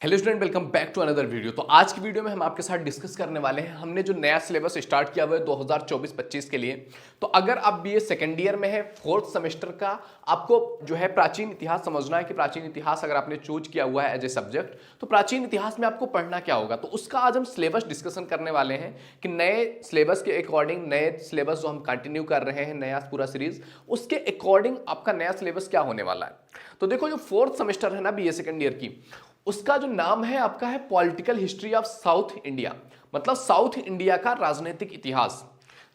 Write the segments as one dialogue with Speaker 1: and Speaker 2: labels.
Speaker 1: Hello student, welcome back to another video. तो आज की वीडियो में हम आपके साथ डिस्कस करने वाले हैं हमने जो नया सिलेबस स्टार्ट किया हुआ है 2024-25 के लिए। तो अगर आप बीए सेकेंड ईयर में है, फोर्थ सेमेस्टर का, आपको जो है प्राचीन इतिहास समझना है कि प्राचीन इतिहास अगर आपने चूज किया हुआ है एज ए सब्जेक्ट, तो प्राचीन इतिहास में आपको पढ़ना क्या होगा। तो उसका आज हम सिलेबस डिस्कशन करने वाले हैं कि नए सिलेबस के अकॉर्डिंग, नए सिलेबस जो हम कंटिन्यू कर रहे हैं, नया पूरा सीरीज, उसके अकॉर्डिंग आपका नया सिलेबस क्या होने वाला है। तो देखो, जो फोर्थ सेमेस्टर है ना बीए सेकेंड ईयर की, उसका जो नाम है आपका है political history of South India. मतलब साउथ इंडिया का राजनीतिक इतिहास,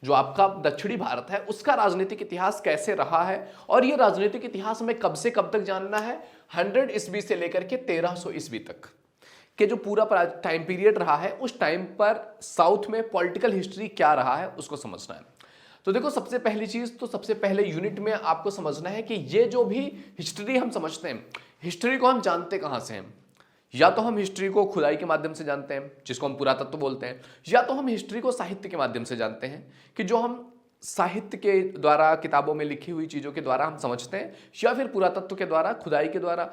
Speaker 1: जो आपका दक्षिणी भारत है उसका राजनीतिक इतिहास कैसे रहा है, और ये राजनीतिक इतिहास हमें कब से कब तक जानना है। 100 ईस्वी से लेकर के 1300 ईस्वी तक के जो पूरा टाइम पीरियड रहा है, उस टाइम पर साउथ में पॉलिटिकल हिस्ट्री क्या रहा है उसको समझना है। तो देखो, सबसे पहली चीज, तो सबसे पहले यूनिट में आपको समझना है कि ये जो भी हिस्ट्री हम समझते हैं, हिस्ट्री को हम जानते कहां से हैं। या तो हम हिस्ट्री को खुदाई के माध्यम से जानते हैं, जिसको हम पुरातत्व बोलते हैं, या तो हम हिस्ट्री को साहित्य के माध्यम से जानते हैं कि जो हम साहित्य के द्वारा, किताबों में लिखी हुई चीजों के द्वारा हम समझते हैं, या फिर पुरातत्व के द्वारा, खुदाई के द्वारा।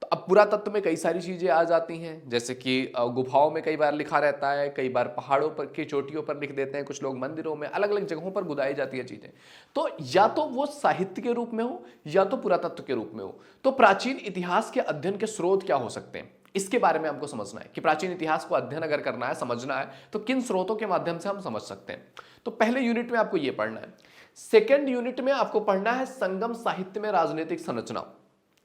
Speaker 1: तो अब पुरातत्व में कई सारी चीजें आ जाती हैं, जैसे कि गुफाओं में कई बार लिखा रहता है, कई बार पहाड़ों पर की चोटियों पर लिख देते हैं, कुछ लोग मंदिरों में, अलग अलग जगहों पर खुदाई जाती है चीजें। तो या तो वो साहित्य के रूप में हो या तो पुरातत्व के रूप में हो। तो प्राचीन इतिहास के अध्ययन के स्रोत क्या हो सकते हैं, इसके बारे में हमको समझना है कि प्राचीन इतिहास को अध्ययन अगर करना है, समझना है, तो किन स्रोतों के माध्यम से हम समझ सकते हैं। तो पहले यूनिट में आपको यह पढ़ना है। सेकेंड यूनिट में आपको पढ़ना है संगम साहित्य में राजनीतिक संरचना।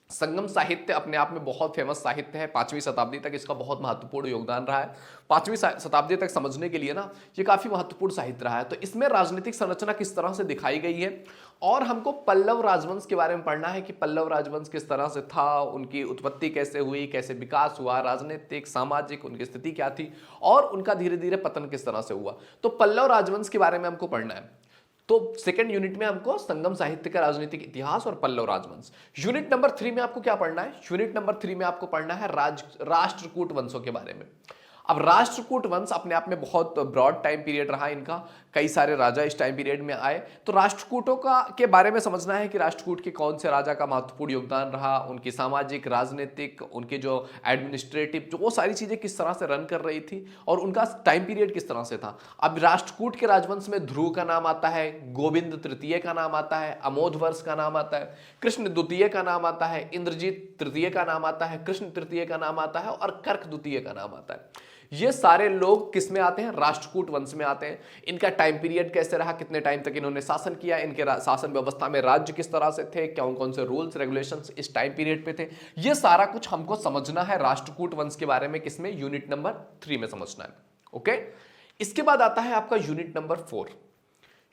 Speaker 1: संगम साहित्य अपने आप में बहुत फेमस साहित्य है, 5वीं शताब्दी तक इसका बहुत महत्वपूर्ण योगदान रहा है। 5वीं शताब्दी तक समझने के लिए ना ये काफी महत्वपूर्ण साहित्य रहा है। तो इसमें राजनीतिक संरचना किस तरह से दिखाई गई है, और हमको पल्लव राजवंश के बारे में पढ़ना है कि पल्लव राजवंश किस तरह से था, उनकी उत्पत्ति कैसे हुई, कैसे विकास हुआ, राजनीतिक सामाजिक उनकी स्थिति क्या थी, और उनका धीरे धीरे पतन किस तरह से हुआ। तो पल्लव राजवंश के बारे में हमको पढ़ना है। तो सेकंड यूनिट में हमको संगम साहित्य का राजनीतिक इतिहास और पल्लव राजवंश। यूनिट नंबर 3 में आपको क्या पढ़ना है, यूनिट नंबर 3 में आपको पढ़ना है राष्ट्रकूट वंशों के बारे में। अब राष्ट्रकूट वंश अपने आप में बहुत ब्रॉड टाइम पीरियड रहा इनका, कई सारे राजा इस टाइम पीरियड में आए। तो राष्ट्रकूटों का के बारे में समझना है कि राष्ट्रकूट के कौन से राजा का महत्वपूर्ण योगदान रहा, उनकी सामाजिक, राजनीतिक, उनके जो एडमिनिस्ट्रेटिव, जो वो सारी चीजें किस तरह से रन कर रही थी, और उनका टाइम पीरियड किस तरह से था। अब राष्ट्रकूट के राजवंश में ध्रुव का नाम आता है, गोविंद तृतीय का नाम आता है, अमोध वर्ष का नाम आता है, कृष्ण द्वितीय का नाम आता है, इंद्रजीत तृतीय का नाम आता है, कृष्ण तृतीय का नाम आता है, और कर्क द्वितीय का नाम आता है। ये सारे लोग किस में आते हैं, राष्ट्रकूट वंश में आते हैं। इनका टाइम पीरियड कैसे रहा, कितने टाइम तक इन्होंने शासन किया, इनके शासन व्यवस्था में राज्य किस तरह से थे, कौन कौन से रूल्स रेगुलेशंस इस टाइम पीरियड पे थे, ये सारा कुछ हमको समझना है राष्ट्रकूट वंश के बारे में। किसमें, यूनिट नंबर 3 में समझना है। ओके, इसके बाद आता है आपका यूनिट नंबर 4।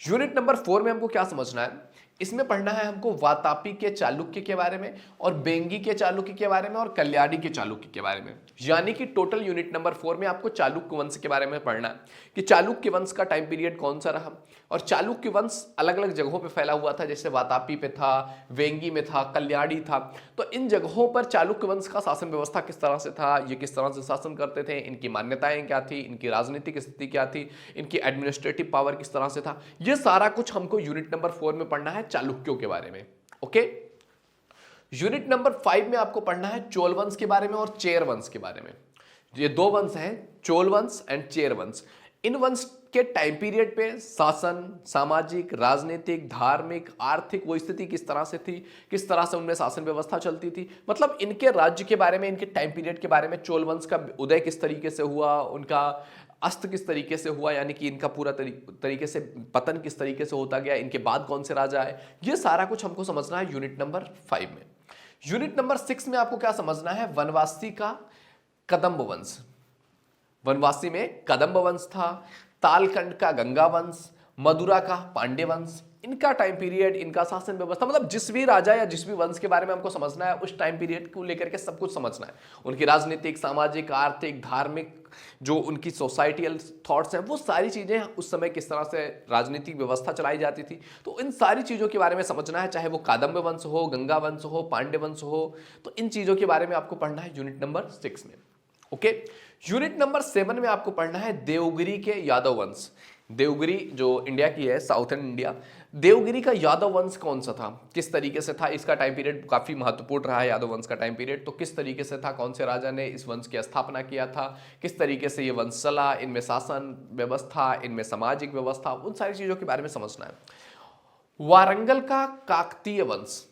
Speaker 1: यूनिट नंबर 4 में हमको क्या समझना है, इसमें पढ़ना है हमको वातापी के चालुक्य के बारे में, और बेंगी के चालुक्य के बारे में, और कल्याणी के चालुक्य के बारे में। यानी कि टोटल यूनिट नंबर 4 में आपको चालुक्य वंश के बारे में पढ़ना है कि चालुक्य वंश का टाइम पीरियड कौन सा रहा, और चालुक्य वंश अलग अलग जगहों पे फैला हुआ था, जैसे वातापी पे था, वेंगी में था, कल्याणी था। तो इन जगहों पर चालुक्य वंश का शासन व्यवस्था किस तरह से था, ये किस तरह से शासन करते थे, इनकी मान्यताएं क्या थी, इनकी राजनीतिक स्थिति क्या थी, इनकी एडमिनिस्ट्रेटिव पावर किस तरह से था, ये सारा कुछ हमको यूनिट नंबर 4 में पढ़ना है चालुक्यों के बारे में। ओके, यूनिट नंबर 5 में आपको पढ़ना है चोल वंश के बारे में और चेर वंश के बारे में। ये दो वंश हैं, चोल वंश एंड चेर वंश। इन वंश के टाइम पीरियड पे शासन, सामाजिक, राजनीतिक, धार्मिक, आर्थिक वो स्थिति किस तरह से थी, किस तरह से उनमें शासन व्यवस्था चलती थी, मतलब इनके राज्य के बारे में, इनके टाइम पीरियड के बारे में, चोल वंश का उदय किस तरीके से हुआ, उनका अस्त किस तरीके से हुआ, यानी कि इनका पूरा तरीके से पतन किस तरीके से होता गया, इनके बाद कौन से राजा आए, ये सारा कुछ हमको समझना है यूनिट नंबर 5 में। यूनिट नंबर 6 में आपको क्या समझना है, वनवासी का कदंब वंश। वनवासी में कदंब वंश था, तालकंड का गंगा वंश, मदुरा का पांड्य वंश। इनका टाइम पीरियड, इनका शासन व्यवस्था, मतलब जिस भी राजा या जिस भी वंश के बारे में हमको समझना है, उस टाइम पीरियड को लेकर के सब कुछ समझना है। उनकी राजनीतिक, सामाजिक, आर्थिक, धार्मिक, जो उनकी सोसाइटियल थॉट्स हैं, वो सारी चीजें उस समय किस तरह से राजनीतिक व्यवस्था चलाई जाती थी, तो इन सारी चीजों के बारे में समझना है, चाहे वो कादम्ब वंश हो, गंगा वंश हो, पांड्य वंश हो। तो इन चीजों के बारे में आपको पढ़ना है यूनिट नंबर 6 में। ओके, यूनिट नंबर 7 में आपको पढ़ना है देवगिरी के यादव वंश। देवगिरी जो इंडिया की है, साउथर्न इंडिया, देवगिरी का यादव वंश कौन सा था, किस तरीके से था, इसका टाइम पीरियड काफी महत्वपूर्ण रहा है यादव वंश का टाइम पीरियड। तो किस तरीके से था, कौन से राजा ने इस वंश की स्थापना किया था, किस तरीके से ये वंश चला, इनमें शासन व्यवस्था, इनमें सामाजिक व्यवस्था, उन सारी चीजों के बारे में समझना है। वारंगल का काकतीय वंश,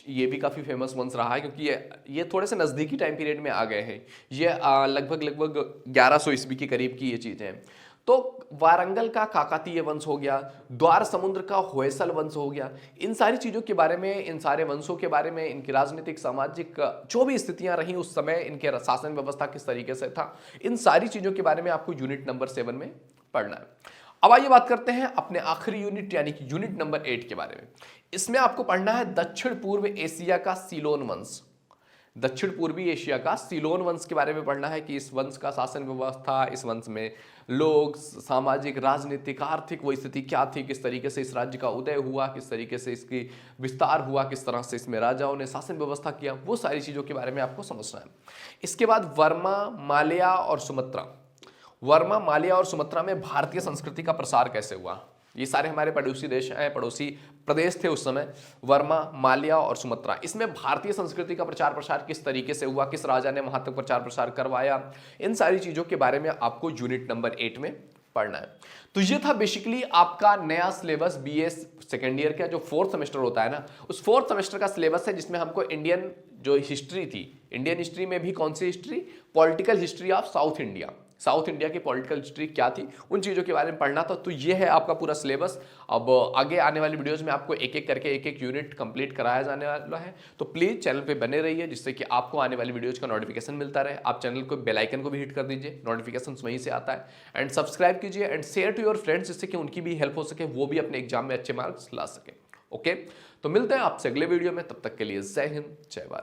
Speaker 1: ये भी काफी फेमस वंश रहा है क्योंकि ये थोड़े से नजदीकी टाइम पीरियड में आ गए हैं। ये लगभग 1100 ईस्वी के करीब की ये चीजें हैं। तो वारंगल का काकतीय वंश हो गया, द्वार समुद्र का होयसल वंश हो गया। इन सारी चीजों के बारे में, इन सारे वंशों के बारे में, इनकी राजनीतिक सामाजिक जो भी स्थितियां रही उस समय, इनके शासन व्यवस्था किस तरीके से था, इन सारी चीजों के बारे में आपको यूनिट नंबर 7 में पढ़ना है। अब आइए बात करते हैं अपने आखिरी यूनिट यानी कि यूनिट नंबर 8 के बारे में। इसमें आपको पढ़ना है दक्षिण पूर्व एशिया का सीलोन वंश। दक्षिण पूर्वी एशिया का सीलोन वंश के बारे में पढ़ना है कि इस वंश का शासन व्यवस्था, इस वंश में लोग, सामाजिक, राजनीतिक, आर्थिक वो स्थिति क्या थी, किस तरीके से इस राज्य का उदय हुआ, किस तरीके से इसकी विस्तार हुआ, किस तरह से इसमें राजाओं ने शासन व्यवस्था किया, वो सारी चीजों के बारे में आपको समझना है। इसके बाद वर्मा, माल्या और सुमात्रा। वर्मा, माल्या और सुमात्रा में भारतीय संस्कृति का प्रसार कैसे हुआ, ये सारे हमारे पड़ोसी देश हैं, पड़ोसी प्रदेश थे उस समय, वर्मा, माल्या और सुमात्रा। इसमें भारतीय संस्कृति का प्रचार प्रसार किस तरीके से हुआ, किस राजा ने वहां तक प्रचार प्रसार करवाया, इन सारी चीजों के बारे में आपको यूनिट नंबर 8 में पढ़ना है। तो ये था बेसिकली आपका नया सिलेबस बीए सेकेंड ईयर का, जो 4th सेमेस्टर होता है ना, उस 4th सेमेस्टर का सिलेबस है, जिसमें हमको इंडियन जो हिस्ट्री थी, इंडियन हिस्ट्री में भी कौन सी history, political history of South India, South India की पॉलिटिकल हिस्ट्री क्या थी, उन चीजों के बारे में पढ़ना था। तो ये है आपका पूरा सिलेबस। अब आगे आने वाली वीडियोस में आपको एक एक करके एक एक यूनिट कंप्लीट कराया जाने वाला है। तो प्लीज चैनल पे बने रहिए, जिससे कि आपको आने वाली वीडियोस का नोटिफिकेशन मिलता रहे। आप चैनल को बेल आइकन को भी हिट कर दीजिए, नोटिफिकेशन वहीं से आता है। एंड सब्सक्राइब कीजिए and share to your friends, जिससे कि उनकी भी हेल्प हो सके, वो भी अपने एग्जाम में अच्छे मार्क्स ला सके। ओके, तो मिलते हैं आपसे अगले वीडियो में, तब तक के लिए जय हिंद, जय भारत।